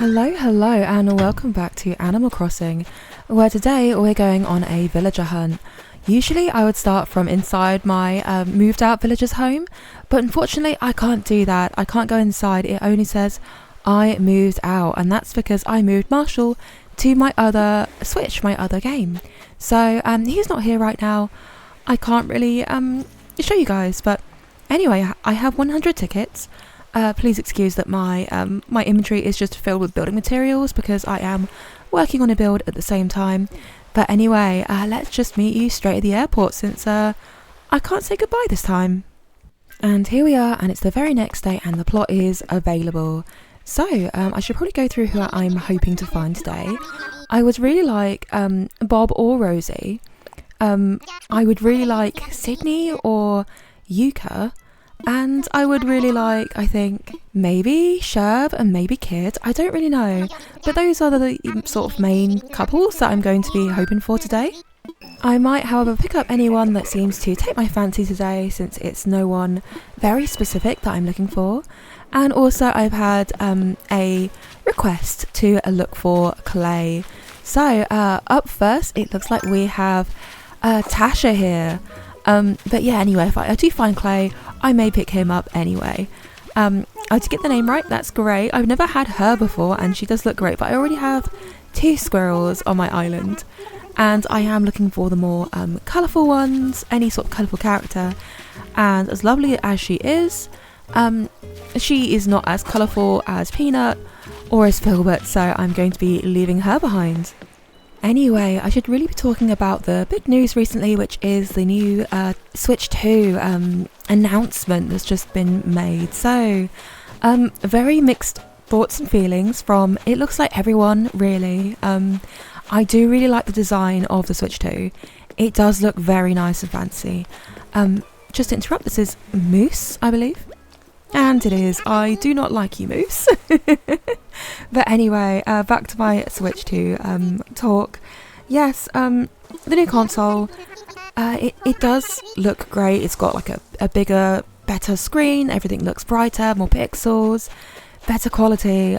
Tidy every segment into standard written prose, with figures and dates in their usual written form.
Hello, and welcome back to Animal Crossing, where today we're going on a villager hunt. Usually I would start from inside my moved out villager's home, but unfortunately I can't do that. I can't go inside. It only says I moved out, and that's because I moved Marshal to my other Switch, my other game. So he's not here right now. I can't really show you guys, but anyway, I have 100 tickets. Please excuse that my inventory is just filled with building materials because I am working on a build at the same time. But anyway, let's just meet you straight at the airport since I can't say goodbye this time. And here we are, and it's the very next day, and the plot is available. So I should probably go through who I'm hoping to find today. I would really like Bob or Rosie. I would really like Sydney or Yuka. And I would really like, I think, maybe Sherb and maybe Kid. I don't really know. But those are the sort of main couples that I'm going to be hoping for today. I might, however, pick up anyone that seems to take my fancy today, since it's no one very specific that I'm looking for. And also I've had a request to look for Clay. So up first, it looks like we have Tasha here. But yeah, anyway, if I do find Clay, I may pick him up anyway. I did get the name right, that's great. I've never had her before, and she does look great, but I already have 2 squirrels on my island, and I am looking for the more colourful ones, any sort of colourful character. And as lovely as she is not as colourful as Peanut or as Filbert, so I'm going to be leaving her behind. Anyway, I should really be talking about the big news recently, which is the new Switch 2 announcement that's just been made. So, very mixed thoughts and feelings from, it looks like everyone, really. I do really like the design of the Switch 2. It does look very nice and fancy. Just to interrupt, this is Moose, I believe. And it is. I do not like you, Moose. But anyway, back to my Switch 2 talk. Yes, the new console, it does look great. It's got like a bigger, better screen. Everything looks brighter, more pixels, better quality.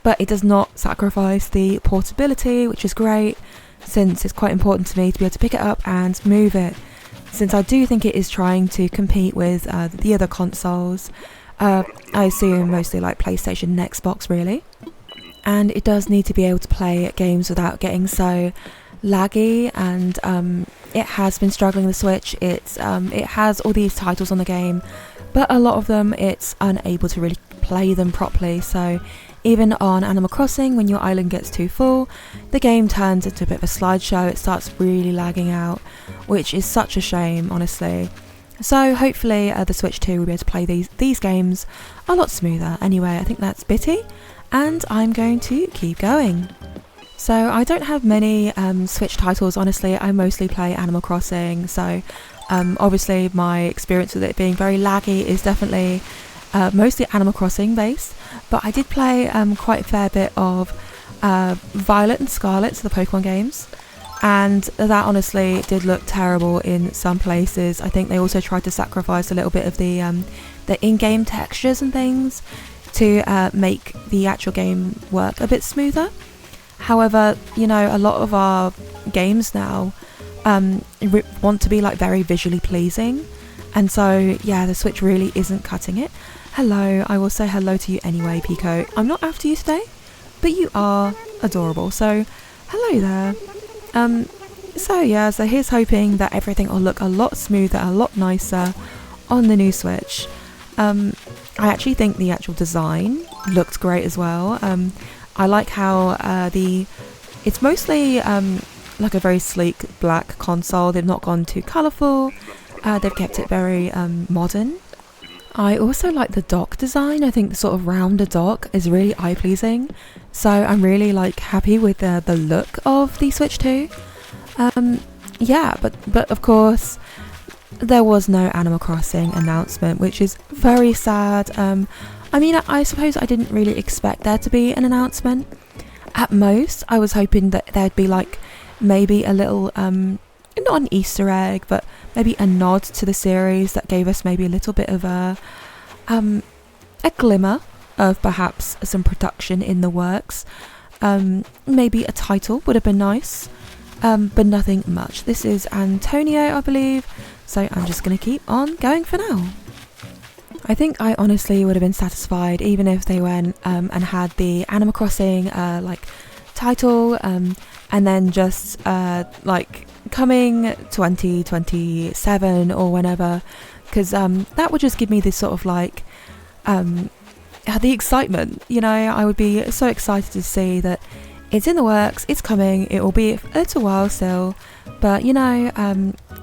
But it does not sacrifice the portability, which is great, since it's quite important to me to be able to pick it up and move it, since I do think it is trying to compete with the other consoles. I assume mostly like PlayStation and Xbox, really. And it does need to be able to play games without getting so laggy, and it has been struggling with the Switch. It has all these titles on the game, but a lot of them it's unable to really play them properly. So even on Animal Crossing, when your island gets too full, the game turns into a bit of a slideshow. It starts really lagging out, which is such a shame, honestly. So hopefully the Switch 2 will be able to play these games a lot smoother. Anyway, I think that's bitty, and I'm going to keep going. So I don't have many Switch titles, honestly. I mostly play Animal Crossing, so obviously my experience with it being very laggy is definitely mostly Animal Crossing based. But I did play quite a fair bit of Violet and Scarlet, so the Pokemon games. And that honestly did look terrible in some places. I think they also tried to sacrifice a little bit of the in-game textures and things to make the actual game work a bit smoother. However, you know, a lot of our games now want to be like very visually pleasing, and so yeah, the Switch really isn't cutting it. Hello, I will say hello to you anyway, Pico. I'm not after you today, but you are adorable, so hello there. So here's hoping that everything will look a lot smoother, a lot nicer on the new Switch. I actually think the actual design looked great as well. I like how it's mostly like a very sleek black console. They've not gone too colourful. They've kept it very modern. I also like the dock design. I think the sort of rounder dock is really eye-pleasing. So I'm really like happy with the look of the Switch 2. Yeah, but of course there was no Animal Crossing announcement, which is very sad. I mean, I suppose I didn't really expect there to be an announcement. At most, I was hoping that there'd be like maybe a little not an Easter egg, but maybe a nod to the series that gave us maybe a little bit of a glimmer of perhaps some production in the works. Maybe a title would have been nice, but nothing much. This is Antonio, I believe, so I'm just going to keep on going for now. I think I honestly would have been satisfied even if they went and had the Animal Crossing like title, and then just like coming 2027 or whenever, because that would just give me this sort of like the excitement, you know. I would be so excited to see that it's in the works, it's coming, it will be a little while still, but you know,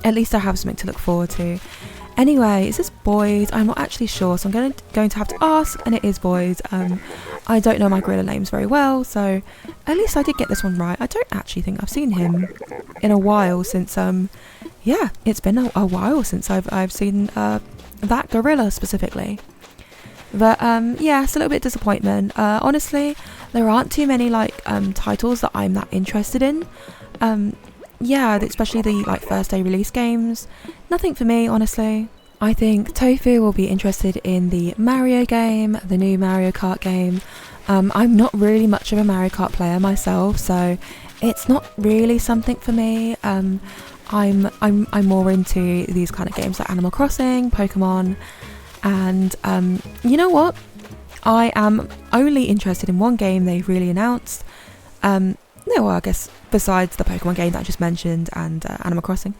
at least I have something to look forward to. Anyway, is this Boyd? I'm not actually sure, so I'm going to have to ask, and it is Boyd. I don't know my gorilla names very well, so at least I did get this one right. I don't actually think I've seen him in a while since, yeah, it's been a while since I've seen that gorilla specifically. But yeah, it's a little bit disappointment. Honestly, there aren't too many like titles that I'm that interested in. Yeah, especially the like first day release games. Nothing for me, honestly. I think Tofu will be interested in the Mario game, the new Mario Kart game. I'm not really much of a Mario Kart player myself, so it's not really something for me. I'm more into these kind of games like Animal Crossing, Pokemon, and you know what? I am only interested in one game they've really announced. No, well, I guess besides the Pokemon game that I just mentioned and Animal Crossing,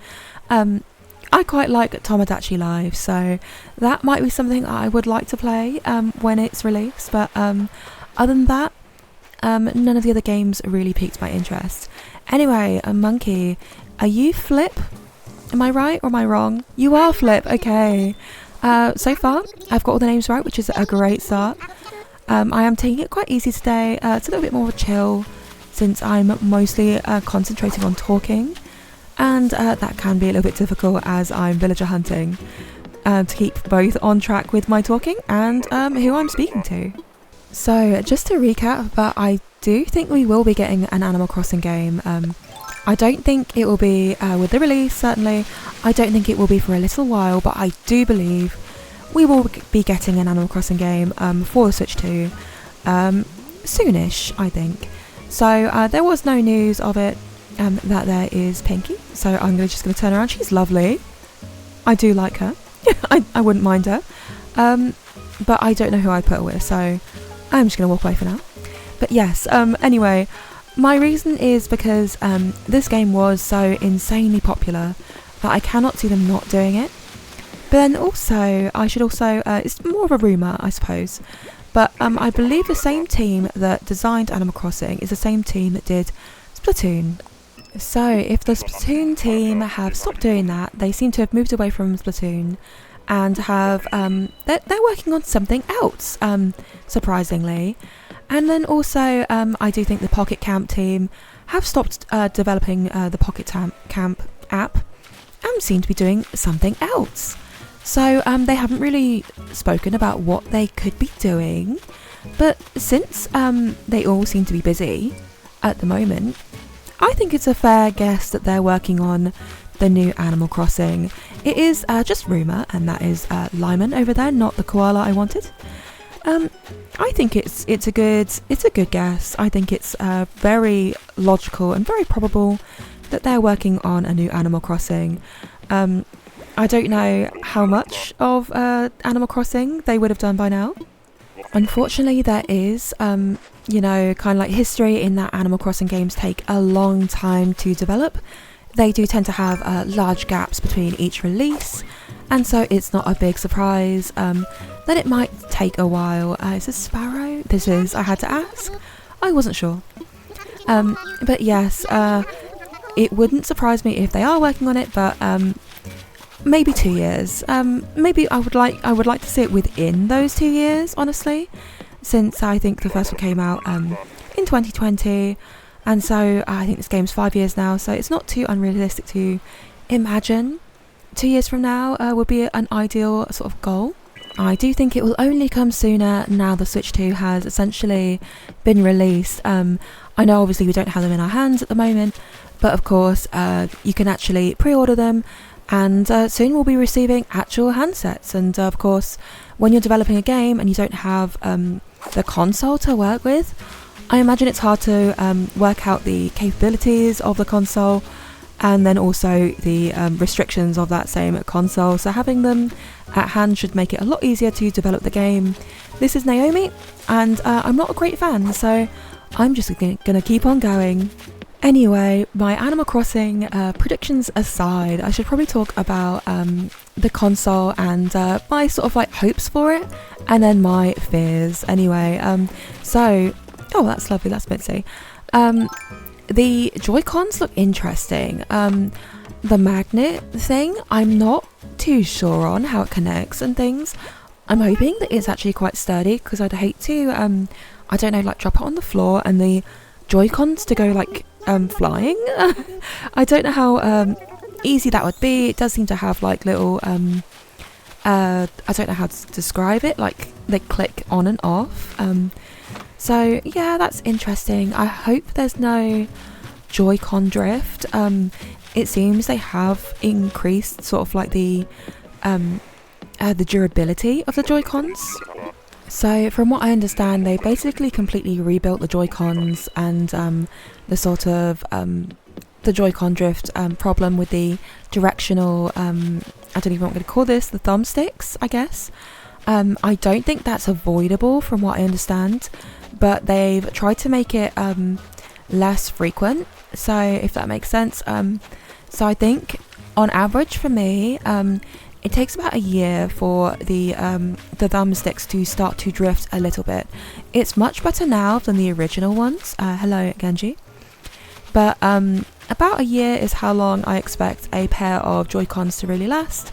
I quite like Tomodachi Live, so that might be something I would like to play when it's released. But other than that, none of the other games really piqued my interest. Anyway, a monkey, are you Flip? Am I right or am I wrong? You are Flip, okay. So far, I've got all the names right, which is a great start. I am taking it quite easy today. It's a little bit more of a chill, since I'm mostly concentrating on talking, and that can be a little bit difficult as I'm villager hunting, to keep both on track with my talking and who I'm speaking to. So just to recap, but I do think we will be getting an Animal Crossing game. I don't think it will be with the release, certainly. I don't think it will be for a little while, but I do believe we will be getting an Animal Crossing game for the Switch 2 soonish, I think. So there was no news of it, that there is Pinky, so I'm just going to turn around. She's lovely. I do like her. I wouldn't mind her. But I don't know who I'd put her with, so I'm just going to walk away for now. But yes, anyway, my reason is because this game was so insanely popular that I cannot see them not doing it. But then also, I should also, it's more of a rumour, I suppose, but I believe the same team that designed Animal Crossing is the same team that did Splatoon. So if the Splatoon team have stopped doing that, they seem to have moved away from Splatoon and have, they're working on something else, surprisingly. And then also, I do think the Pocket Camp team have stopped developing the Pocket Camp app and seem to be doing something else. So they haven't really spoken about what they could be doing, but since they all seem to be busy at the moment, I think it's a fair guess that they're working on the new Animal Crossing. It is just rumour, and that is Lyman over there, not the koala I wanted. I think it's a good guess. I think it's very logical and very probable that they're working on a new Animal Crossing. I don't know how much of Animal Crossing they would have done by now. Unfortunately, there is, you know, kind of like history in that Animal Crossing games take a long time to develop. They do tend to have large gaps between each release, and so it's not a big surprise that it might take a while. Is this Sparrow? This is. I had to ask. I wasn't sure. But yes, it wouldn't surprise me if they are working on it, but maybe 2 years. Maybe I would like to see it within those 2 years, honestly, since I think the first one came out in 2020, and so I think this game's 5 years now, so it's not too unrealistic to imagine 2 years from now would be an ideal sort of goal. I do think it will only come sooner now the Switch 2 has essentially been released. I know obviously we don't have them in our hands at the moment, but of course you can actually pre-order them, and soon we'll be receiving actual handsets. And of course, when you're developing a game and you don't have the console to work with. I imagine it's hard to work out the capabilities of the console and then also the restrictions of that same console, so having them at hand should make it a lot easier to develop the game. This is Naomi, and I'm not a great fan, so I'm just gonna keep on going. Anyway, my Animal Crossing predictions aside, I should probably talk about the console and my sort of like hopes for it, and then my fears. Anyway, oh, that's lovely, that's Mitzi. The Joy-Cons look interesting. The magnet thing, I'm not too sure on how it connects and things. I'm hoping that it's actually quite sturdy, because I'd hate to, I don't know, like drop it on the floor and the Joy-Cons to go like flying. I don't know how easy that would be. It does seem to have like little, I don't know how to describe it, like they click on and off. So yeah, that's interesting. I hope there's no Joy-Con drift. It seems they have increased sort of like the durability of the Joy-Cons. So from what I understand, they basically completely rebuilt the Joy-Cons, and the sort of the Joy-Con drift problem with the directional, I don't even know what I'm going to call this, the thumbsticks, I guess. I don't think that's avoidable from what I understand, but they've tried to make it less frequent, so if that makes sense. So I think on average for me, it takes about a year for the thumbsticks to start to drift a little bit. It's much better now than the original ones. Hello, Genji. But about a year is how long I expect a pair of Joy-Cons to really last.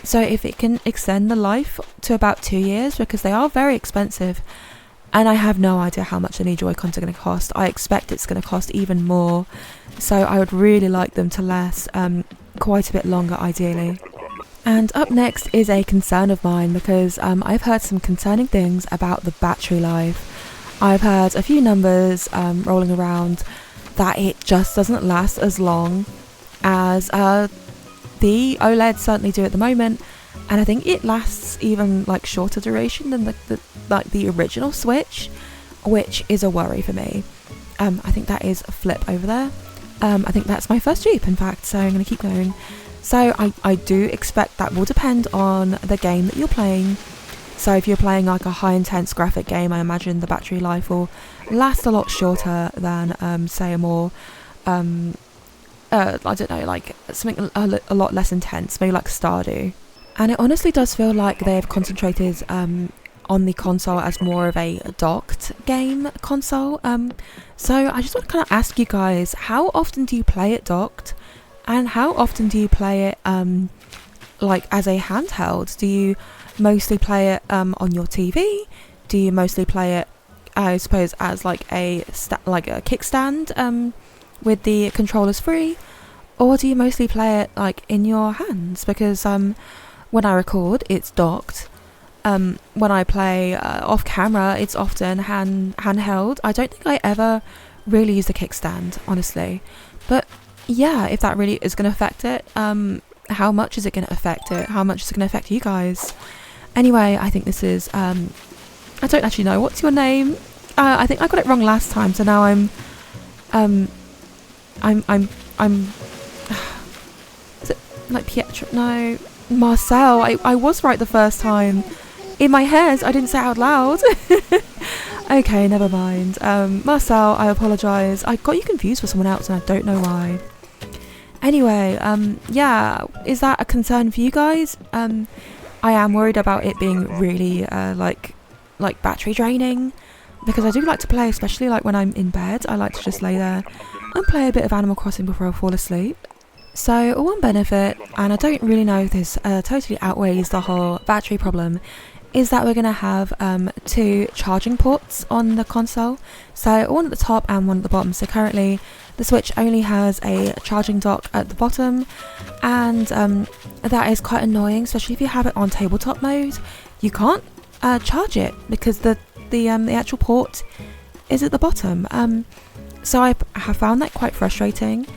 So if it can extend the life to about 2 years, because they are very expensive, and I have no idea how much the new Joy-Cons are going to cost. I expect it's going to cost even more. So I would really like them to last quite a bit longer, ideally. And up next is a concern of mine, because I've heard some concerning things about the battery life. I've heard a few numbers rolling around that it just doesn't last as long as the OLEDs certainly do at the moment, and I think it lasts even like shorter duration than the original Switch, which is a worry for me. I think that is a flip over there. I think that's my first Jeep, in fact, so I'm going to keep going. So I do expect that will depend on the game that you're playing. So if you're playing like a high intense graphic game, I imagine the battery life will last a lot shorter than say a more I don't know, like something a lot less intense, maybe like Stardew. And it honestly does feel like they've concentrated on the console as more of a docked game console. So I just want to kind of ask you guys, how often do you play it docked? And how often do you play it like as a handheld? Do you mostly play it on your TV? Do you mostly play it, I suppose, as like a kickstand with the controllers free? Or do you mostly play it like in your hands? Because when I record, it's docked. When I play off camera, it's often handheld. I don't think I ever really use the kickstand, honestly. But yeah, if that really is going to affect it, how much is it going to affect it? How much is it going to affect you guys? Anyway, I think this is, I don't actually know. What's your name? I think I got it wrong last time, so now I'm is it like Pietro? No, Marshal. I was right the first time. In my head, I didn't say it out loud. Okay, never mind. Marshal, I apologise. I got you confused with someone else and I don't know why. Anyway, yeah, is that a concern for you guys? I am worried about it being really like battery draining, because I do like to play, especially like when I'm in bed. I like to just lay there and play a bit of Animal Crossing before I fall asleep. So one benefit, and I don't really know if this totally outweighs the whole battery problem, is that we're going to have 2 charging ports on the console. So one at the top and one at the bottom. So currently the Switch only has a charging dock at the bottom, and that is quite annoying, especially if you have it on tabletop mode. You can't charge it because the actual port is at the bottom. So I have found that quite frustrating,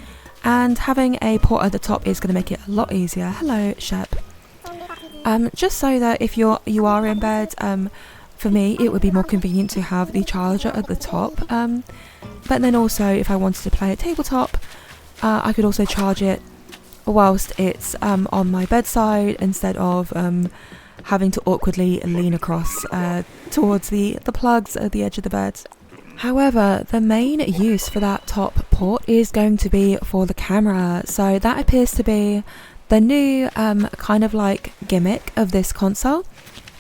and having a port at the top is going to make it a lot easier. Hello, Sherb. Just so that if you are in bed, for me it would be more convenient to have the charger at the top, but then also if I wanted to play at tabletop, I could also charge it whilst it's on my bedside instead of having to awkwardly lean across towards the plugs at the edge of the bed. However, the main use for that top port is going to be for the camera, so that appears to be the new kind of like gimmick of this console,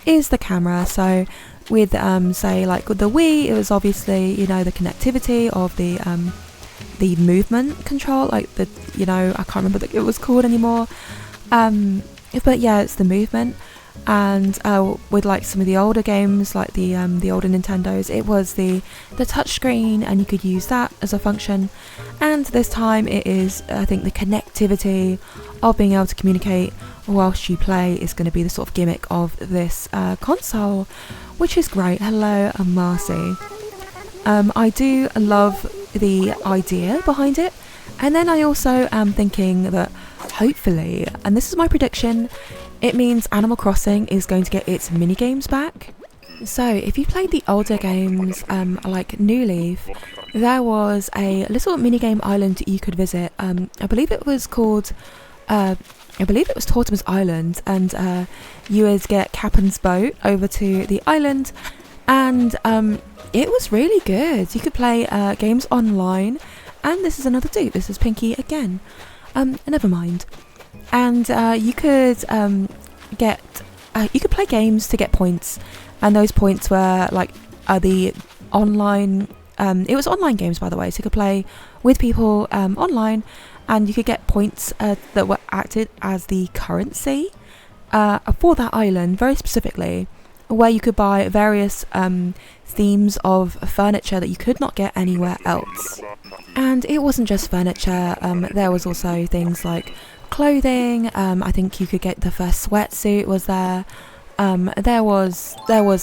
is the camera. So with say like with the Wii, it was obviously, you know, the connectivity of the movement control, like the, you know, I can't remember what it was called anymore, but yeah, it's the movement. And with like some of the older games, like the older Nintendos, it was the touch screen, and you could use that as a function. And this time it is, I think, the connectivity of being able to communicate whilst you play is going to be the sort of gimmick of this console, which is great. Hello, Marcy. I do love the idea behind it, and then I also am thinking that hopefully, and this is my prediction, it means Animal Crossing is going to get its mini games back. So if you played the older games like New Leaf, there was a little mini game island you could visit. I believe it was called Tortimer's Island, and you would get Captain's boat over to the island, and it was really good. You could play games online, and this is another dupe. This is Pinky again. Never mind. And you could play games to get points, and those points were like the online. It was online games, by the way, so you could play with people online, and you could get points that were acted as the currency for that island, very specifically, where you could buy various themes of furniture that you could not get anywhere else. And it wasn't just furniture, there was also things like clothing. I think you could get the first sweatsuit was there. There was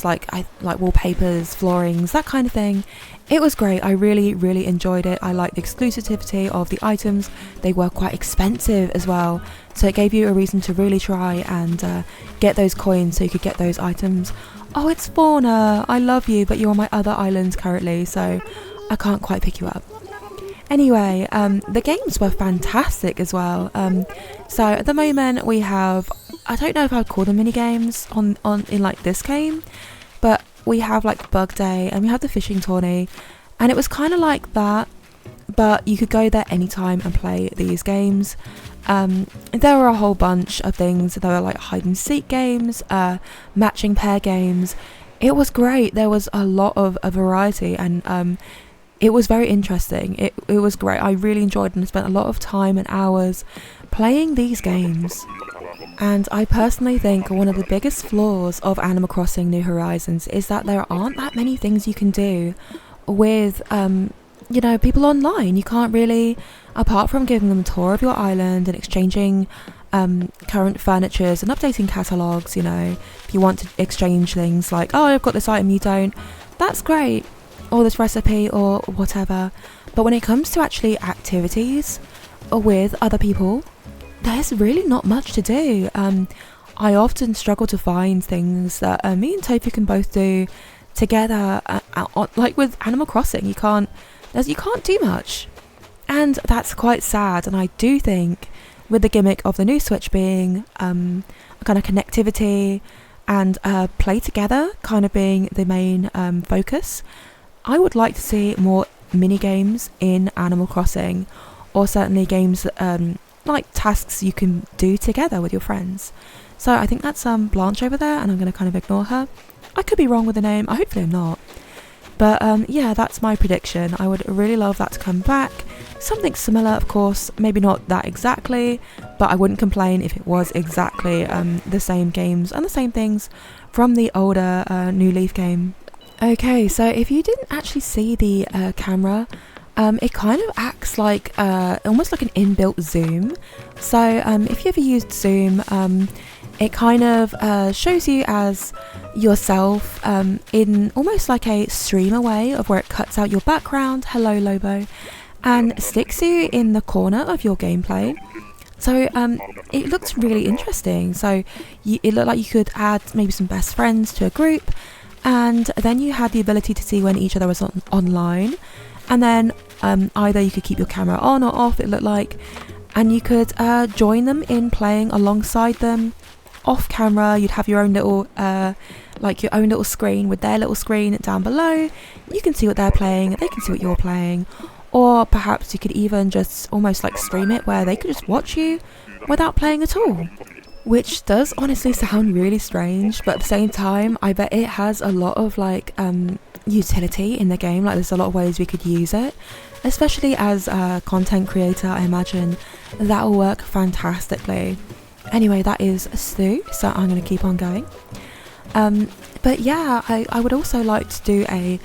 like wallpapers, floorings, that kind of thing. It was great. I really enjoyed it. I liked the exclusivity of the items. They were quite expensive as well, so it gave you a reason to really try and get those coins so you could get those items. Oh, it's Fauna, I love you, but you're on my other island currently, so I can't quite pick you up. Anyway, the games were fantastic as well. So at the moment we have, I don't know if I would call them mini games in like this game, but we have like Bug Day, and we have the fishing tourney, and it was kind of like that, but you could go there anytime and play these games. There were a whole bunch of things. There were like hide and seek games, matching pair games. It was great. There was a lot of a variety, and it was very interesting. It was great. I really enjoyed it and spent a lot of time and hours playing these games. And I personally think one of the biggest flaws of Animal Crossing New Horizons is that there aren't that many things you can do with people online. You can't really, apart from giving them a tour of your island and exchanging current furnitures and updating catalogues, if you want to exchange things like, oh, I've got this item, you don't, that's great, or this recipe or whatever. But when it comes to actually activities with other people, there's really not much to do. I often struggle to find things that me and Tofu can both do together. Like with Animal Crossing, you can't do much, and that's quite sad. And I do think with the gimmick of the new Switch being a kind of connectivity and play together kind of being the main focus, I would like to see more mini games in Animal Crossing, or certainly games that like tasks you can do together with your friends. So I think that's Blanche over there, and I'm going to kind of ignore her. I could be wrong with the name, hopefully I'm not. But yeah, that's my prediction. I would really love that to come back. Something similar, of course, maybe not that exactly, but I wouldn't complain if it was exactly the same games and the same things from the older New Leaf game. Okay, so if you didn't actually see the camera, it kind of acts like almost like an inbuilt zoom. So if you ever used Zoom, it kind of shows you as yourself in almost like a streamer way of where it cuts out your background, hello Lobo, and sticks you in the corner of your gameplay. So it looks really interesting. So it looked like you could add maybe some best friends to a group, and then you had the ability to see when each other was online, and then either you could keep your camera on or off, it looked like, and you could join them in playing alongside them off camera. You'd have your own little your own little screen with their little screen down below. You can see what they're playing, they can see what you're playing, or perhaps you could even just almost like stream it where they could just watch you without playing at all, which does honestly sound really strange, but at the same time I bet it has a lot of like utility in the game. Like there's a lot of ways we could use it, especially as a content creator. I imagine that will work fantastically. Anyway, that is Stu, so I'm going to keep on going. But yeah, I would also like to do a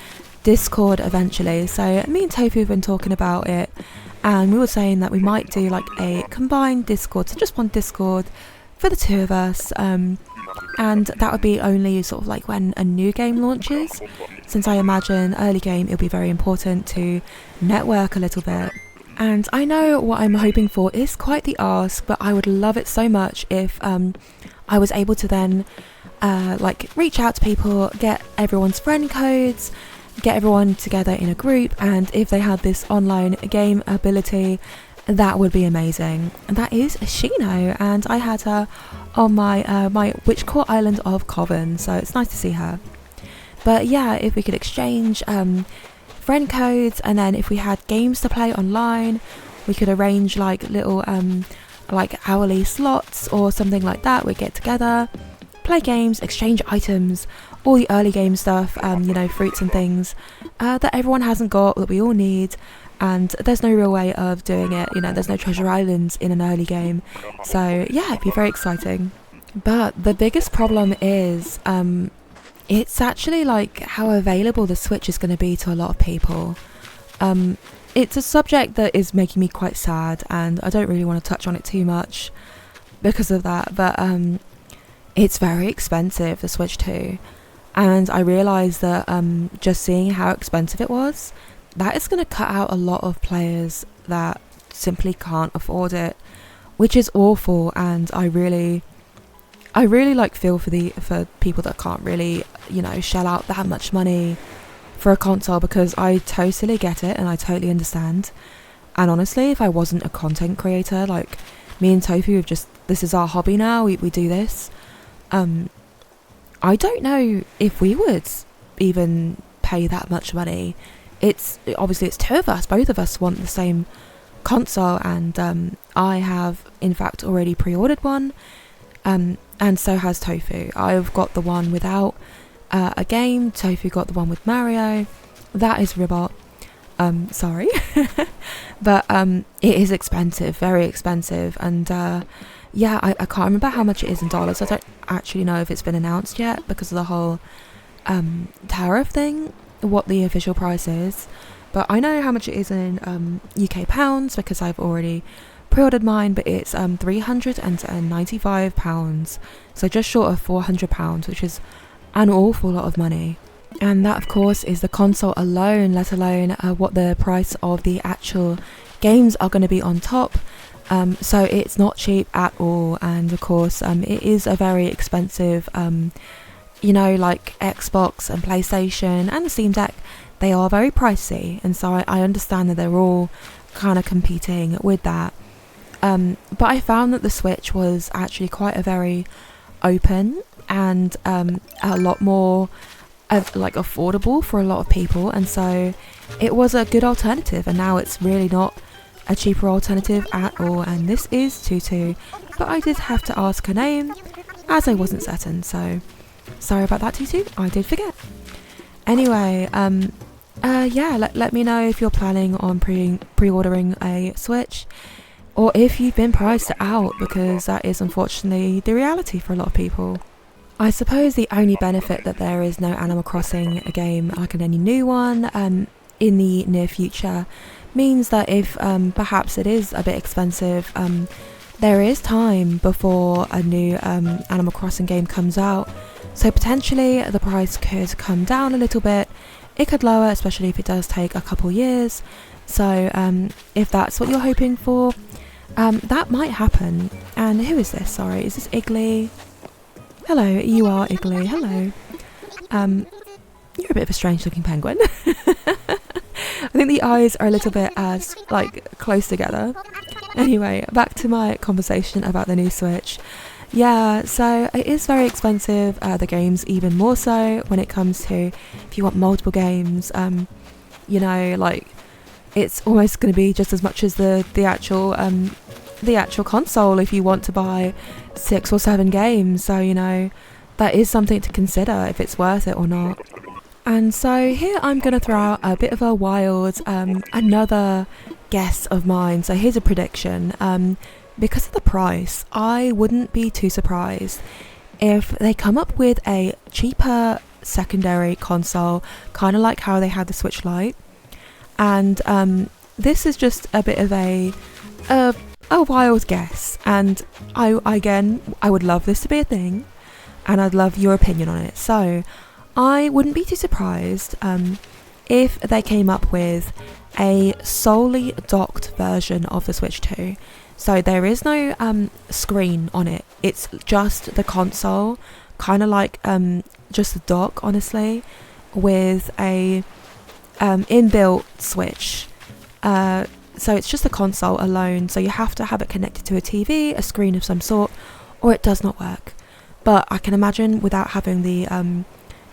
Discord eventually. So me and Tofu have been talking about it, and we were saying that we might do like a combined Discord, so just one Discord for the two of us, and that would be only sort of like when a new game launches, since I imagine early game it'll be very important to network a little bit. And I know what I'm hoping for is quite the ask, but I would love it so much if I was able to then reach out to people, get everyone's friend codes, get everyone together in a group, and if they had this online game ability, that would be amazing. And that is Shino, and I had her on my my Witch Core Island of Coven, so it's nice to see her. But yeah, if we could exchange friend codes, and then if we had games to play online, we could arrange like little hourly slots or something like that. We'd get together, play games, exchange items, all the early game stuff, fruits and things that everyone hasn't got, that we all need. And there's no real way of doing it, there's no treasure islands in an early game, so yeah, it'd be very exciting. But the biggest problem is it's actually like how available the Switch is going to be to a lot of people. It's a subject that is making me quite sad, and I don't really want to touch on it too much because of that, but it's very expensive, the Switch 2, and I realised that just seeing how expensive it was, that is going to cut out a lot of players that simply can't afford it, which is awful. And I really feel for people that can't really shell out that much money for a console, because I totally get it and I totally understand. And honestly, if I wasn't a content creator, like me and Tofu, this is our hobby now, we do this, I don't know if we would even pay that much money. It's two of us, both of us want the same console, and I have in fact already pre-ordered one, and so has Tofu. I've got the one without a game, Tofu got the one with Mario. That is Ribbot. Sorry. But it is expensive, very expensive, and yeah, I can't remember how much it is in dollars. I don't actually know if it's been announced yet because of the whole tariff thing, what the official price is, but I know how much it is in UK pounds because I've already pre-ordered mine, but it's £395, so just short of £400, which is an awful lot of money. And that of course is the console alone, let alone what the price of the actual games are going to be on top. So it's not cheap at all, and of course it is a very expensive like Xbox and PlayStation and the Steam Deck, they are very pricey, and so I understand that they're all kind of competing with that. But I found that the Switch was actually quite a very open and a lot more affordable for a lot of people, and so it was a good alternative, and now it's really not a cheaper alternative at all. And this is Tutu, but I did have to ask her name as I wasn't certain, so sorry about that, Tutu, I did forget. Anyway, yeah, let me know if you're planning on pre-ordering a Switch, or if you've been priced out, because that is unfortunately the reality for a lot of people. I suppose the only benefit that there is no Animal Crossing game, like any new one, in the near future, means that if perhaps it is a bit expensive, there is time before a new Animal Crossing game comes out, so potentially the price could come down a little bit. It could lower, especially if it does take a couple years, so if that's what you're hoping for, that might happen. And who is this? Sorry, is this Iggly? Hello, you are Iggly, hello. You're a bit of a strange looking penguin. I think the eyes are a little bit close together. Anyway, back to my conversation about the new Switch. Yeah, so it is very expensive. The games even more so when it comes to if you want multiple games. It's almost going to be just as much as the actual console if you want to buy 6 or 7 games. So that is something to consider if it's worth it or not. And so here I'm going to throw out a bit of a wild another guess of mine. So here's a prediction. Because of the price, I wouldn't be too surprised if they come up with a cheaper secondary console, kind of like how they had the Switch Lite. And this is just a bit of a wild guess, and I would love this to be a thing, and I'd love your opinion on it. So I wouldn't be too surprised if they came up with a solely docked version of the Switch 2. So there is no screen on it. It's just the console, kind of like just the dock, honestly, with a inbuilt Switch. So it's just the console alone. So you have to have it connected to a TV, a screen of some sort, or it does not work. But I can imagine without having the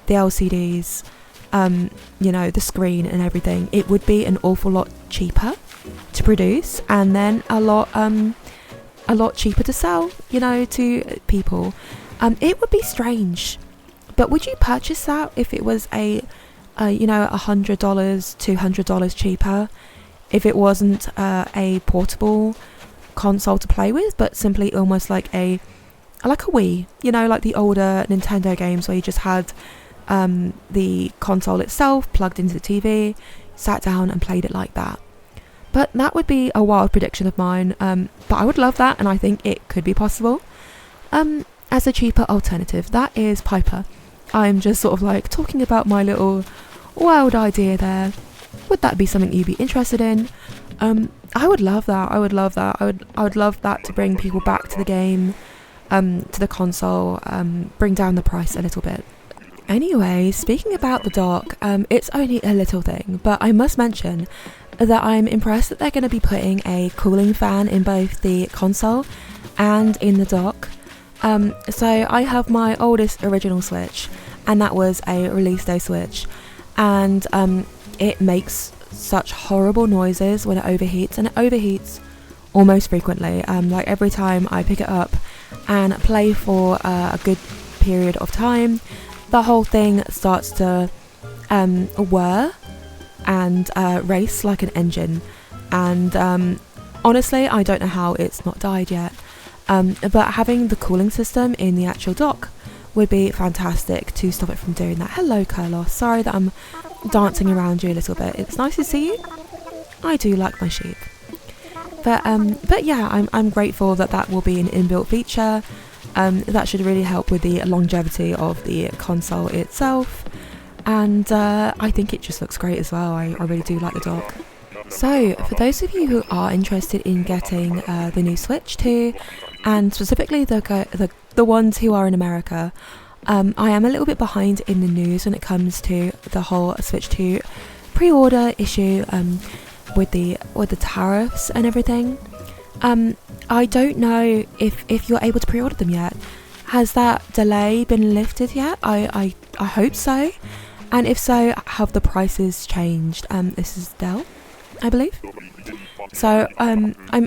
LCDs, the screen and everything, it would be an awful lot cheaper to produce, and then a lot cheaper to sell, to people. It would be strange, but would you purchase that if it was $100, $200 cheaper? If it wasn't a portable console to play with, but simply almost like a Wii, like the older Nintendo games where you just had the console itself plugged into the TV, sat down and played it like that. But that would be a wild prediction of mine. But I would love that, and I think it could be possible. As a cheaper alternative, that is Piper. I'm just sort of talking about my little wild idea there. Would that be something you'd be interested in? I would love that. I would love that to bring people back to the game, to the console, bring down the price a little bit. Anyway, speaking about the dock, it's only a little thing, but I must mention that I'm impressed that they're going to be putting a cooling fan in both the console and in the dock. So I have my oldest original Switch, and that was a release day Switch, and it makes such horrible noises when it overheats, and it overheats almost frequently. Every time I pick it up and play for a good period of time, the whole thing starts to whir and race like an engine, and honestly I don't know how it's not died yet, but having the cooling system in the actual dock would be fantastic to stop it from doing that. Hello Carlos, sorry that I'm dancing around you a little bit. It's nice to see you. I do like my sheep, but yeah, I'm grateful that will be an inbuilt feature. That should really help with the longevity of the console itself, and I think it just looks great as well. I really do like the dock. So for those of you who are interested in getting the new Switch 2, and specifically the ones who are in America, I am a little bit behind in the news when it comes to the whole Switch 2 pre-order issue, with the tariffs and everything. I don't know if you're able to pre-order them yet. Has that delay been lifted yet? I hope so. And if so, have the prices changed? This is Dell, I believe. So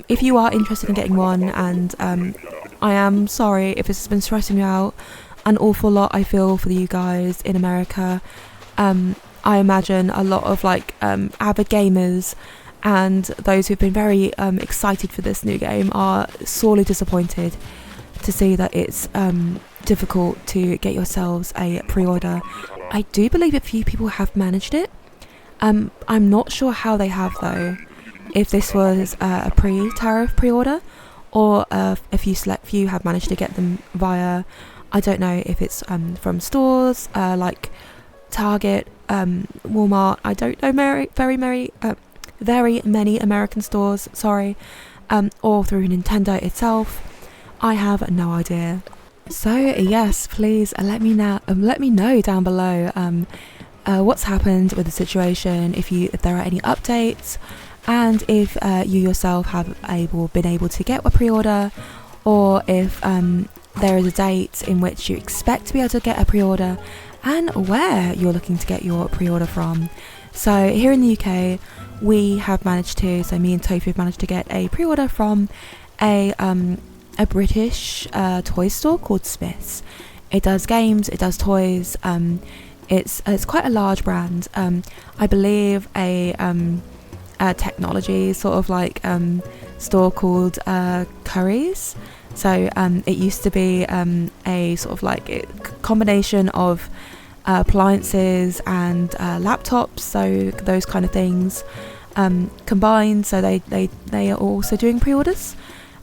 if you are interested in getting one, and I am sorry if this has been stressing you out an awful lot. I feel for you guys in America. I imagine a lot of avid gamers and those who've been very excited for this new game are sorely disappointed to see that it's difficult to get yourselves a pre-order. I do believe a few people have managed it. I'm not sure how they have though, if this was a pre-tariff pre-order, or a select few have managed to get them via, I don't know if it's from stores like Target, Walmart, I don't know, very many American stores, sorry, or through Nintendo itself. I have no idea. So yes, please let me know down below what's happened with the situation, if there are any updates, and if you yourself have been able to get a pre-order, or if there is a date in which you expect to be able to get a pre-order, and where you're looking to get your pre-order from. So here in the UK, we have managed to, so me and Tofu have managed to get a pre-order from a British toy store called Smith's. It does games, it does toys. It's quite a large brand. I believe a technology sort of like store called Curry's. So it used to be a sort of like a combination of appliances and laptops, so those kind of things combined. So they are also doing pre-orders,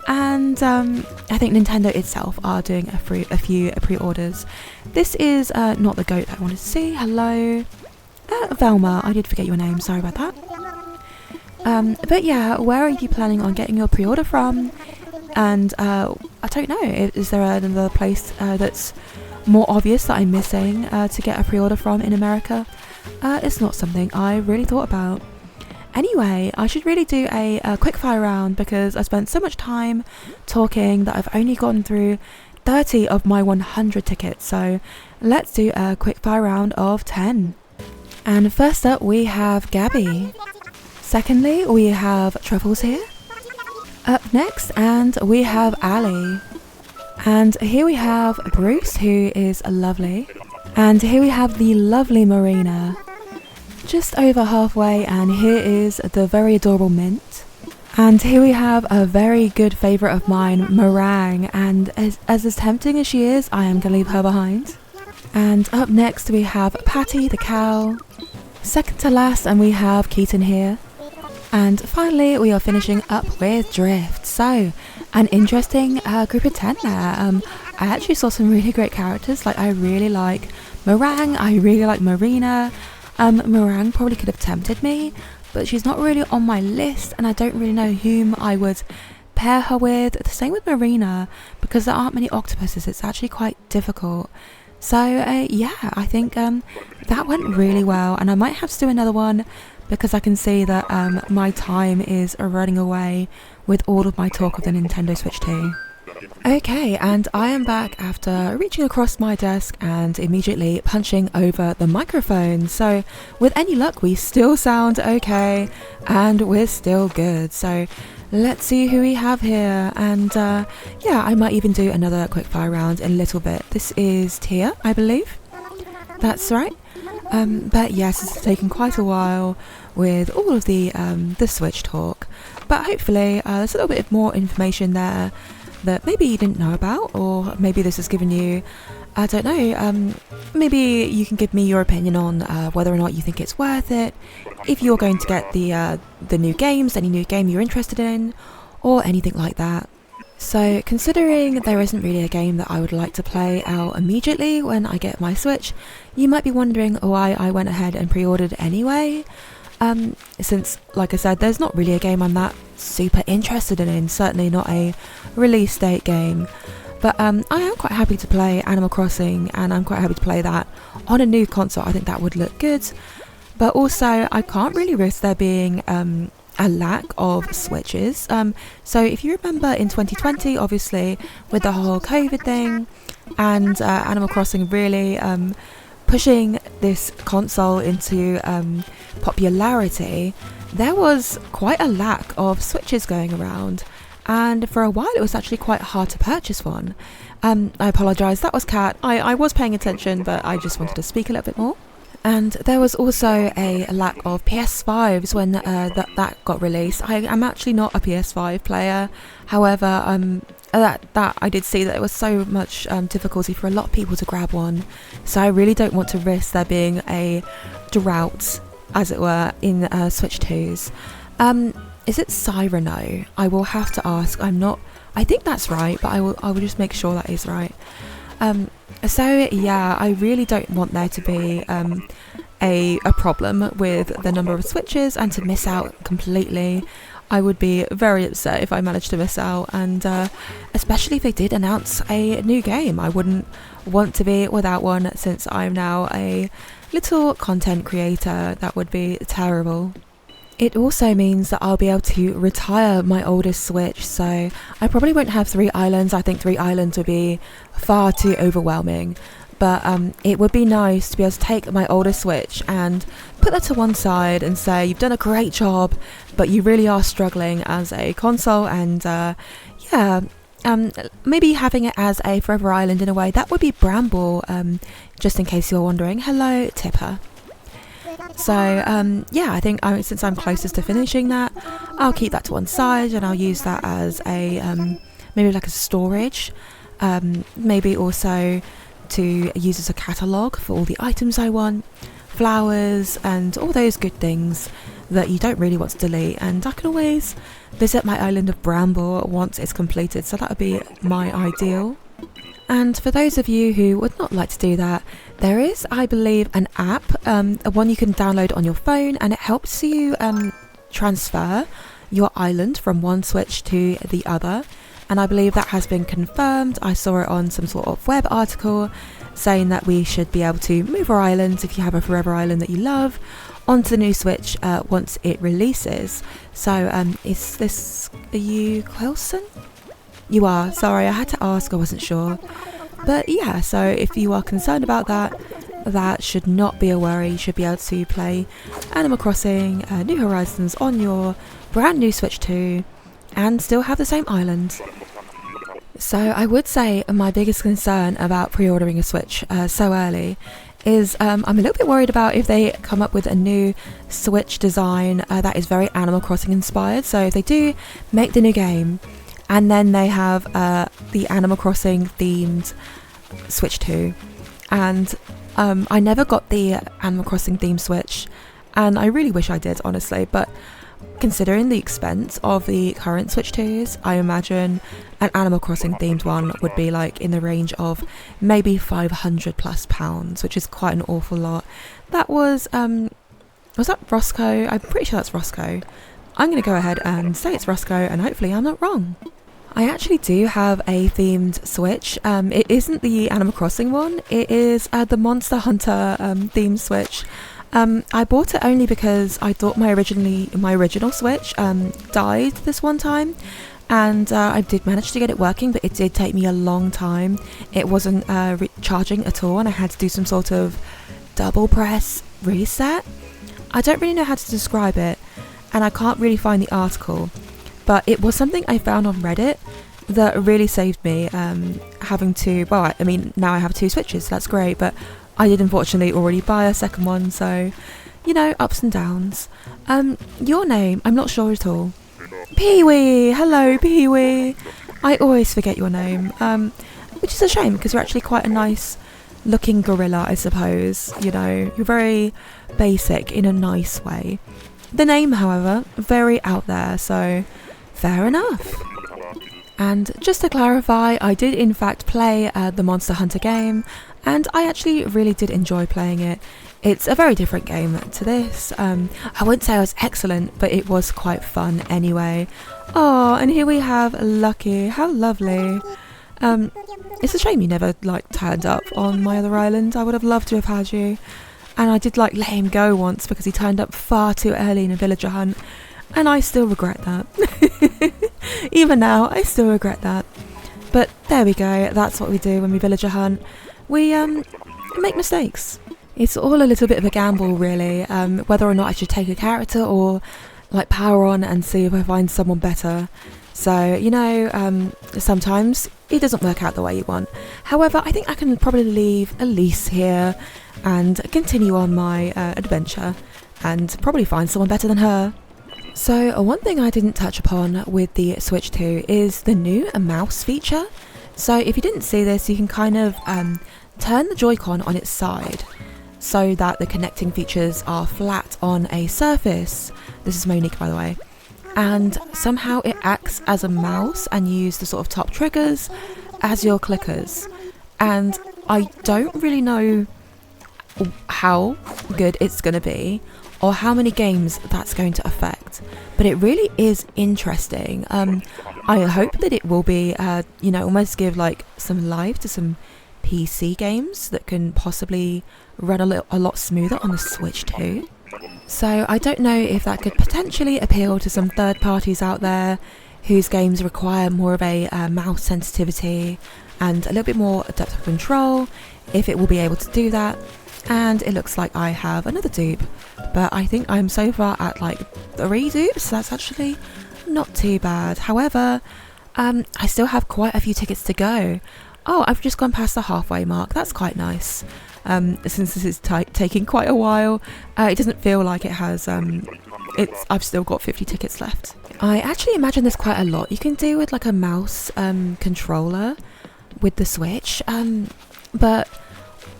and I think Nintendo itself are doing a few pre-orders. This is not the goat that I wanted to see. Hello, Velma. I did forget your name. Sorry about that. But yeah, where are you planning on getting your pre-order from? And I don't know, is there another place that's more obvious that I'm missing to get a pre-order from in America? It's not something I really thought about. Anyway, I should really do a quick fire round, because I spent so much time talking that I've only gotten through 30 of my 100 tickets. So let's do a quick fire round of 10. And first up we have Gabby. Secondly, we have Truffles here. Up next, and we have Ali. And here we have Bruce, who is lovely. And here we have the lovely Marina. Just over halfway, and here is the very adorable Mint. And here we have a very good favourite of mine, Meringue. And as tempting as she is, I am going to leave her behind. And up next we have Patty the cow. Second to last, and we have Keaton here. And finally, we are finishing up with Drift. So, an interesting group of 10 there. I actually saw some really great characters. Like, I really like Meringue, I really like Marina. Meringue probably could have tempted me, but she's not really on my list, and I don't really know whom I would pair her with. The same with Marina, because there aren't many octopuses, it's actually quite difficult. So, yeah, I think that went really well, and I might have to do another one, because I can see that my time is running away with all of my talk of the Nintendo Switch 2. Okay, and I am back after reaching across my desk and immediately punching over the microphone. So with any luck, we still sound okay, and we're still good. So let's see who we have here. And yeah, I might even do another quick fire round in a little bit. This is Tia, I believe. That's right. But yes, it's taken quite a while with all of the Switch talk, but hopefully there's a little bit more information there that maybe you didn't know about, or maybe this has given you, I don't know, maybe you can give me your opinion on whether or not you think it's worth it, if you're going to get the new games, any new game you're interested in, or anything like that. So considering there isn't really a game that I would like to play out immediately when I get my Switch, you might be wondering why I went ahead and pre-ordered anyway. Since, like I said, there's not really a game I'm that super interested in, certainly not a release date game. But I am quite happy to play Animal Crossing, and I'm quite happy to play that on a new console. I think that would look good. But also, I can't really risk there being a lack of Switches. So if you remember in 2020, obviously, with the whole COVID thing, and Animal Crossing really pushing this console into popularity, there was quite a lack of Switches going around, and for a while it was actually quite hard to purchase one. I apologise, that was Kat. I was paying attention, but I just wanted to speak a little bit more. And there was also a lack of PS5s when that got released. I'm actually not a PS5 player, however, that I did see that it was so much difficulty for a lot of people to grab one, so I really don't want to risk there being a drought, as it were, in Switch 2s. Is it Cyrano? I will have to ask. I think that's right, but I will just make sure that is right. So yeah, I really don't want there to be a problem with the number of Switches and to miss out completely. I would be very upset if I managed to miss out, and especially if they did announce a new game. I wouldn't want to be without one since I'm now a little content creator. That would be terrible. It also means that I'll be able to retire my oldest Switch, so I probably won't have 3 islands. I think 3 islands would be far too overwhelming. But it would be nice to be able to take my oldest Switch and put that to one side and say, you've done a great job, but you really are struggling as a console, and maybe having it as a forever island in a way. That would be Bramble, just in case you're wondering. Hello, Tipper. So I think since I'm closest to finishing that, I'll keep that to one side and I'll use that as a maybe like a storage, maybe also to use as a catalogue for all the items I want, flowers and all those good things that you don't really want to delete. And I can always visit my island of Bramble once it's completed, so that would be my ideal. And for those of you who would not like to do that, there is, I believe, an app, one you can download on your phone, and it helps you transfer your island from one Switch to the other. And I believe that has been confirmed. I saw it on some sort of web article saying that we should be able to move our islands, if you have a forever island that you love, onto the new Switch once it releases. So are you Quilson? You are. Sorry, I had to ask, I wasn't sure. But yeah, so if you are concerned about that, that should not be a worry. You should be able to play Animal Crossing New Horizons on your brand new Switch 2 and still have the same island. So I would say my biggest concern about pre-ordering a Switch so early is I'm a little bit worried about if they come up with a new Switch design that is very Animal Crossing inspired. So if they do make the new game and then they have the Animal Crossing themed Switch 2, and I never got the Animal Crossing themed Switch, and I really wish I did, honestly, but considering the expense of the current Switch 2s, I imagine an Animal Crossing themed one would be like in the range of maybe £500+, which is quite an awful lot. That was that Roscoe? I'm pretty sure that's Roscoe. I'm going to go ahead and say it's Roscoe, and hopefully I'm not wrong. I actually do have a themed Switch. It isn't the Animal Crossing one, it is the Monster Hunter themed Switch. I bought it only because I thought my original Switch died this one time, and I did manage to get it working, but it did take me a long time. It wasn't charging at all, and I had to do some sort of double press reset. I don't really know how to describe it, and I can't really find the article, but it was something I found on Reddit that really saved me having to, well, I mean, now I have 2 Switches, so that's great, but I did unfortunately already buy a second one, so, you know, ups and downs. Your name, I'm not sure at all. Pee-wee! Hello, Pee-wee! I always forget your name, which is a shame, because you're actually quite a nice looking gorilla, I suppose. You know, you're very basic in a nice way. The name, however, very out there, so fair enough. And just to clarify, I did in fact play the Monster Hunter game, and I actually really did enjoy playing it. It's a very different game to this. I wouldn't say I was excellent, but it was quite fun anyway. Oh, and here we have Lucky. How lovely. It's a shame you never turned up on my other island. I would have loved to have had you. And I did let him go once because he turned up far too early in a villager hunt, and I still regret that. Even now, I still regret that. But there we go, that's what we do when we villager hunt. We make mistakes. It's all a little bit of a gamble, really, whether or not I should take a character or power on and see if I find someone better. So, you know, sometimes it doesn't work out the way you want. However, I think I can probably leave Elise here and continue on my adventure and probably find someone better than her. So one thing I didn't touch upon with the Switch 2 is the new mouse feature. So if you didn't see this, you can kind of turn the Joy-Con on its side so that the connecting features are flat on a surface. This is Monique, by the way. And somehow it acts as a mouse and you use the sort of top triggers as your clickers. And I don't really know how good it's going to be or how many games that's going to affect, but it really is interesting. I hope that it will be, you know, almost give some life to some PC games that can possibly run a lot smoother on the Switch too. So I don't know if that could potentially appeal to some third parties out there whose games require more of a mouse sensitivity and a little bit more depth of control, if it will be able to do that. And it looks like I have another dupe, but I think I'm so far at like 3 dupes, so that's actually not too bad. However, I still have quite a few tickets to go. Oh, I've just gone past the halfway mark. That's quite nice. Since this is taking quite a while, it doesn't feel like it has. I've still got 50 tickets left. I actually imagine there's quite a lot you can do with like a mouse controller with the Switch, but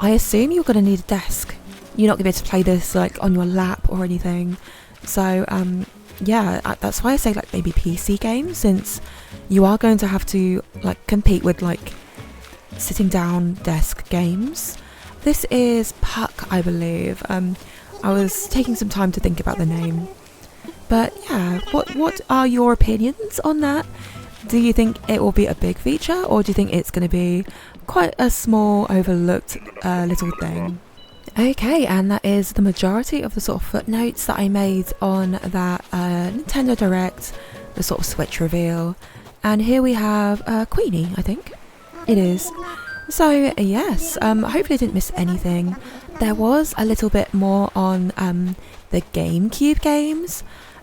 I assume you're going to need a desk. You're not going to be able to play this like on your lap or anything. So yeah, that's why I say like maybe PC games, since you are going to have to like compete with like sitting down desk games. This is Puck, I believe. I was taking some time to think about the name. But yeah, what are your opinions on that? Do you think it will be a big feature, or do you think it's going to be quite a small, overlooked little thing? Okay, and that is the majority of the sort of footnotes that I made on that Nintendo Direct, the sort of Switch reveal. And here we have Queenie, I think. It is. So yes, hopefully I didn't miss anything. There was a little bit more on the GameCube games,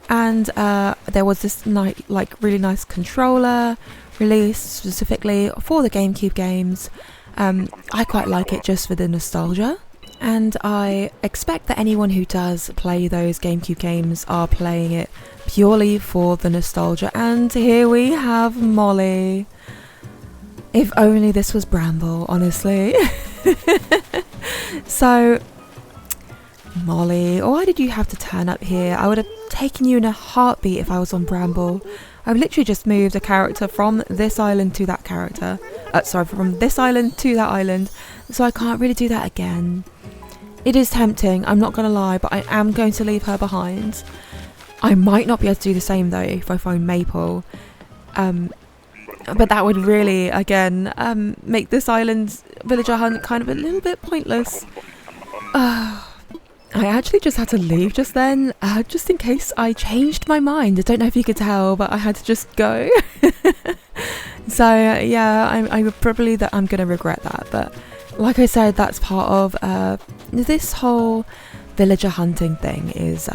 and there was this really nice controller released specifically for the GameCube games. I quite like it just for the nostalgia, and I expect that anyone who does play those GameCube games are playing it purely for the nostalgia. And here we have Molly. If only this was Bramble, honestly. So, Molly, why did you have to turn up here? I would have taken you in a heartbeat if I was on Bramble. I've literally just moved a character from this island to that character. From this island to that island. So I can't really do that again. It is tempting, I'm not going to lie, but I am going to leave her behind. I might not be able to do the same though if I find Maple. But that would really, again, make this island's villager hunt kind of a little bit pointless. I actually just had to leave just then, just in case I changed my mind. I don't know if you could tell, but I had to just go. So yeah, I'm probably I'm going to regret that. But like I said, that's part of this whole villager hunting thing is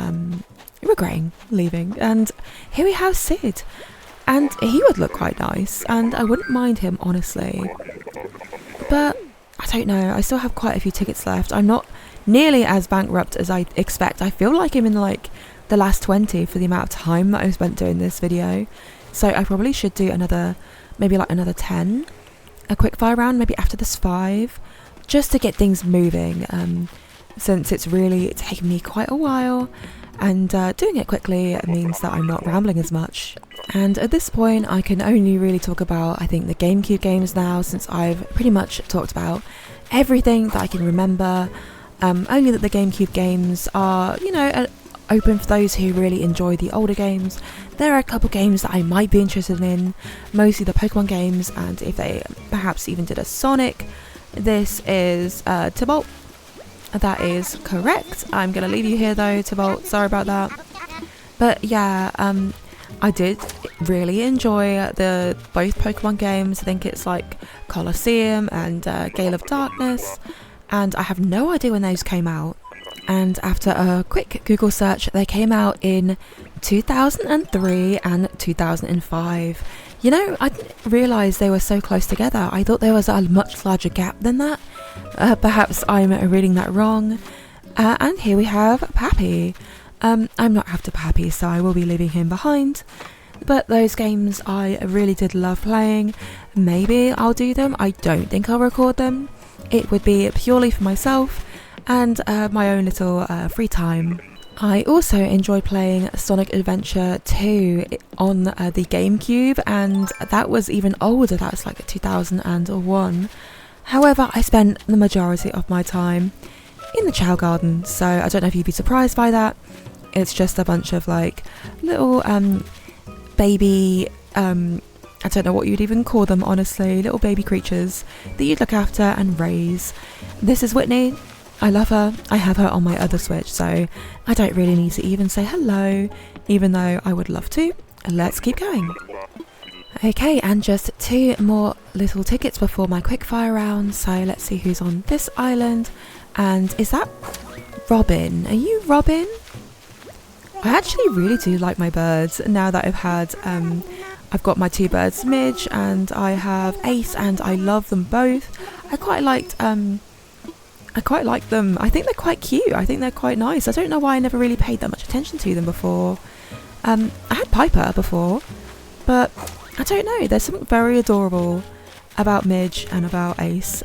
regretting leaving. And here we have Sid. And he would look quite nice, and I wouldn't mind him, honestly. But I don't know, I still have quite a few tickets left. I'm not nearly as bankrupt as I expect. I feel like I'm in like the last 20 for the amount of time that I spent doing this video. So I probably should do maybe another 10. A quick fire round, maybe after this 5, just to get things moving. Since it's really taken me quite a while. And doing it quickly means that I'm not rambling as much. And at this point I can only really talk about, I think, the GameCube games now, since I've pretty much talked about everything that I can remember. Only that the GameCube games are, open for those who really enjoy the older games. There are a couple games that I might be interested in, mostly the Pokemon games, and if they perhaps even did a Sonic. This is Tybalt. That is correct. I'm going to leave you here though, Tybalt. Sorry about that. But yeah, I did really enjoy both Pokemon games. I think it's like Colosseum and Gale of Darkness. And I have no idea when those came out. And after a quick Google search, they came out in 2003 and 2005. I didn't realise they were so close together. I thought there was a much larger gap than that. Perhaps I'm reading that wrong. And here we have Pappy. I'm not after Pappy, so I will be leaving him behind. But those games I really did love playing. Maybe I'll do them. I don't think I'll record them. It would be purely for myself and my own little free time. I also enjoyed playing Sonic Adventure 2 on the GameCube, and that was even older. That was like 2001. However, I spent the majority of my time in the Chow Garden, so I don't know if you'd be surprised by that. It's just a bunch of like little baby I don't know what you'd even call them, honestly, little baby creatures that you'd look after and raise. This is Whitney. I love her. I have her on my other Switch, so I don't really need to even say hello, even though I would love to. Let's keep going. Okay, and just 2 more little tickets before my quickfire round. So let's see who's on this island. And is that Robin? Are you Robin? I actually really do like my birds now that I've got my 2 birds, Midge, and I have Ace, and I love them both. I quite like them. I think they're quite cute. I think they're quite nice. I don't know why I never really paid that much attention to them before. I had Piper before, but I don't know. There's something very adorable about Midge and about Ace.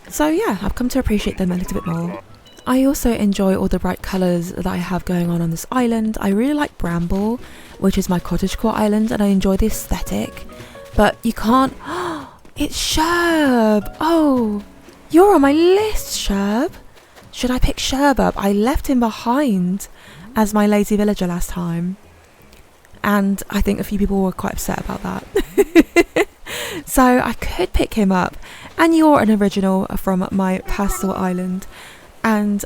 So yeah, I've come to appreciate them a little bit more. I also enjoy all the bright colours that I have going on this island. I really like Bramble, which is my cottagecore island, and I enjoy the aesthetic. But you can't... It's Sherb! Oh, you're on my list, Sherb. Should I pick Sherb up? I left him behind as my lazy villager last time. And I think a few people were quite upset about that. So I could pick him up. And you're an original from my pastel island. And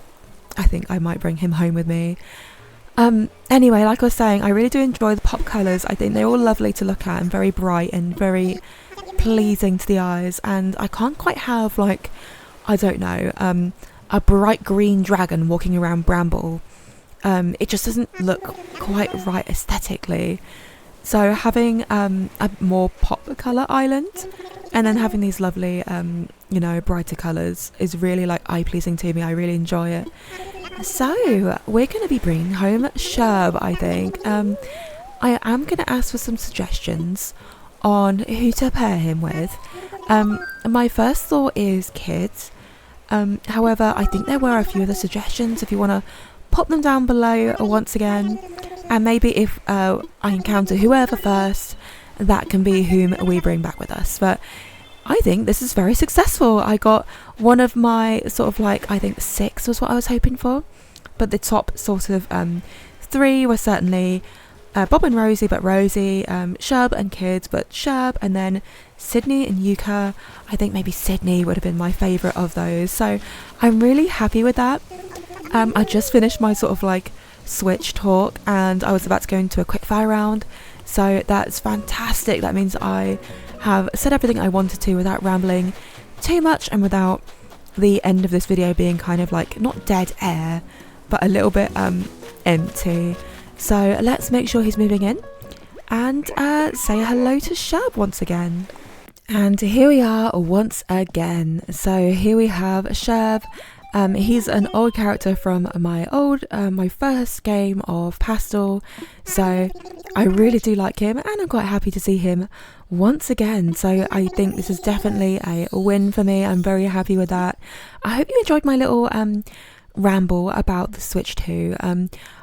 I think I might bring him home with me. Anyway, like I was saying, I really do enjoy the pop colours. I think they're all lovely to look at and very bright and very pleasing to the eyes. And I can't quite have, like, I don't know, a bright green dragon walking around Bramble. It just doesn't look quite right aesthetically. So having a more pop colour island and then having these lovely, brighter colours is really like eye-pleasing to me. I really enjoy it. So we're going to be bringing home Sherb, I think. I am going to ask for some suggestions on who to pair him with. My first thought is kids. However, I think there were a few other suggestions. If you want to pop them down below once again, and maybe if I encounter whoever first, that can be whom we bring back with us. But I think this is very successful. I got one of my sort of like, I think 6 was what I was hoping for, but the top sort of 3 were certainly Bob and Rosie, but Rosie, Sherb and kids, but Sherb, and then Sydney and Yuka. I think maybe Sydney would have been my favourite of those, so I'm really happy with that. I just finished my sort of like Switch talk and I was about to go into a quickfire round, so that's fantastic. That means I have said everything I wanted to without rambling too much and without the end of this video being kind of like not dead air but a little bit empty. So let's make sure he's moving in and say hello to Sherb once again. And here we are once again. So here we have Sherb. He's an old character from my first game of Pastel, so I really do like him and I'm quite happy to see him once again. So I think this is definitely a win for me. I'm very happy with that. I hope you enjoyed my little ramble about the Switch 2.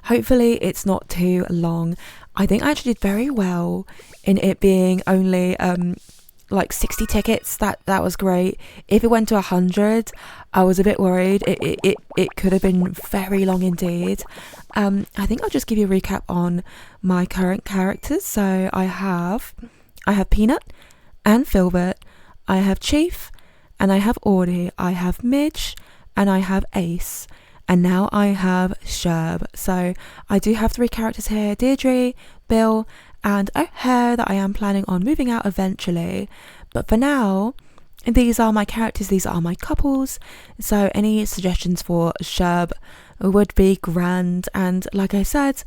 Hopefully it's not too long. I think I actually did very well in it being only like 60 tickets. That was great. If it went to 100, I was a bit worried. It could have been very long indeed. I think I'll just give you a recap on my current characters. So I have Peanut and Filbert, I have Chief, and I have Audie, I have Midge, and I have Ace, and now I have Sherb. So I do have 3 characters here: Deirdre, Bill, and O'Hare that I am planning on moving out eventually. But for now, these are my characters, these are my couples. So any suggestions for Sherb would be grand. And like I said,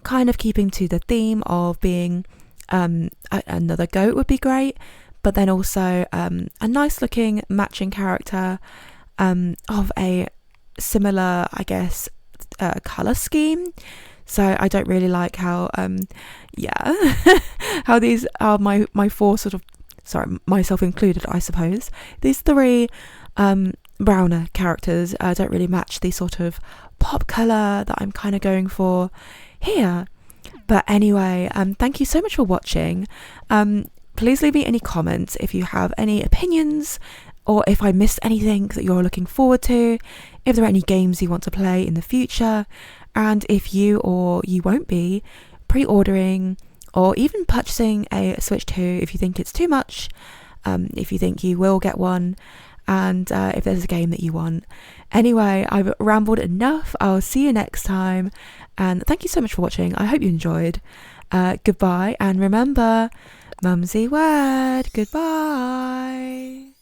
kind of keeping to the theme of being another goat would be great. But then also a nice looking matching character of a similar, I guess, colour scheme. So I don't really like how how these are my 4 sort of, sorry, myself included, I suppose, these 3 browner characters don't really match the sort of pop colour that I'm kind of going for here. But anyway, thank you so much for watching. Please leave me any comments if you have any opinions, or if I missed anything that you're looking forward to, if there are any games you want to play in the future, and if you or you won't be pre-ordering or even purchasing a Switch 2 if you think it's too much, if you think you will get one, and if there's a game that you want. Anyway, I've rambled enough. I'll see you next time, and thank you so much for watching. I hope you enjoyed. Goodbye, and remember, MumsyWord. Goodbye.